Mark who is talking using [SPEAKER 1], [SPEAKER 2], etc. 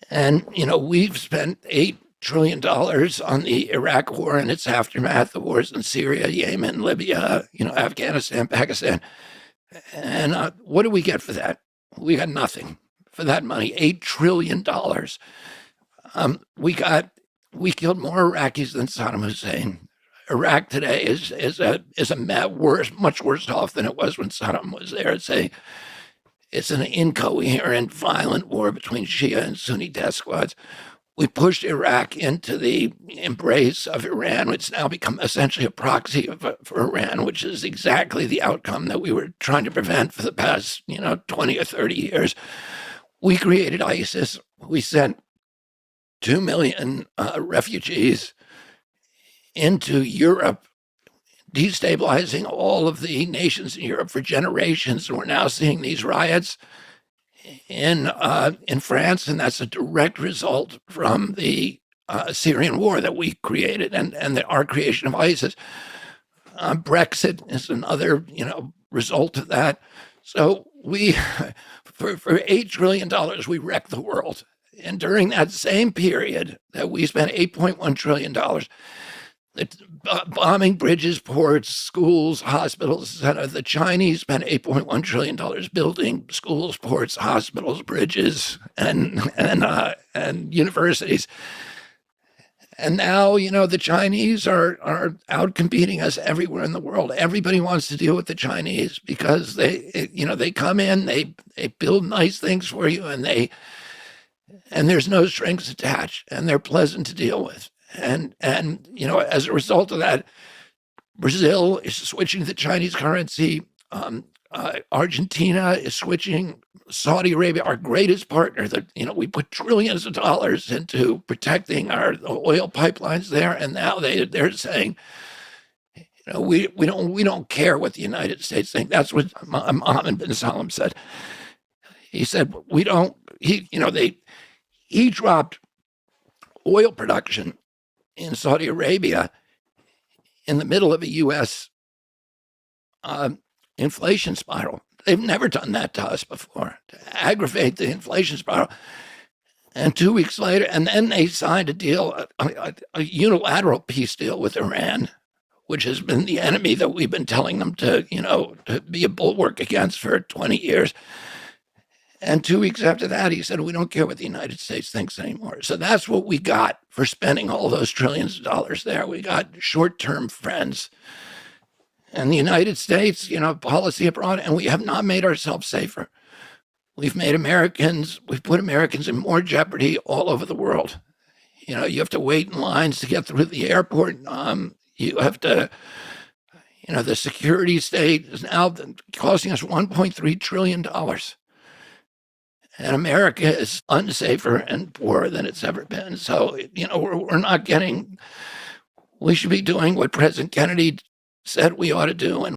[SPEAKER 1] And, we've spent $8 trillion on the Iraq war and its aftermath, the wars in Syria, Yemen, Libya, Afghanistan, Pakistan. And what do we get for that? We got nothing for that money, $8 trillion. We killed more Iraqis than Saddam Hussein. Iraq today is much worse off than it was when Saddam was there. It's an incoherent, violent war between Shia and Sunni death squads. We pushed Iraq into the embrace of Iran, which has now become essentially a proxy for Iran, which is exactly the outcome that we were trying to prevent for the past, 20 or 30 years. We created ISIS. We sent 2 million refugees into Europe, destabilizing all of the nations in Europe for generations. And we're now seeing these riots in France, and that's a direct result from the Syrian war that we created and our creation of ISIS. Brexit is another, result of that. So we, for $8 trillion, we wrecked the world. And during that same period that we spent $8.1 trillion, bombing bridges, ports, schools, hospitals, etc. The Chinese spent $8.1 trillion building schools, ports, hospitals, bridges, and universities. And now, the Chinese are out competing us everywhere in the world. Everybody wants to deal with the Chinese because they come in, they build nice things for you, and there's no strings attached, and they're pleasant to deal with. And as a result of that, Brazil is switching to the Chinese currency. Argentina is switching. Saudi Arabia, our greatest partner, we put trillions of dollars into protecting our oil pipelines there, and now they're saying, we don't care what the United States think. That's what Mohammed bin Salman said. He said we don't. He dropped oil production in Saudi Arabia in the middle of a U.S. Inflation spiral. They've never done that to us before, to aggravate the inflation spiral. And 2 weeks later, and then they signed a deal, a unilateral peace deal with Iran, which has been the enemy that we've been telling them to be a bulwark against for 20 years. And 2 weeks after that, he said, we don't care what the United States thinks anymore. So that's what we got for spending all those trillions of dollars there. We got short-term friends. And the United States, policy abroad, and we have not made ourselves safer. We've put Americans in more jeopardy all over the world. You have to wait in lines to get through the airport. You have to, the security state is now costing us $1.3 trillion. And America is unsafer and poorer than it's ever been. So, we're not we should be doing what President Kennedy said we ought to do. And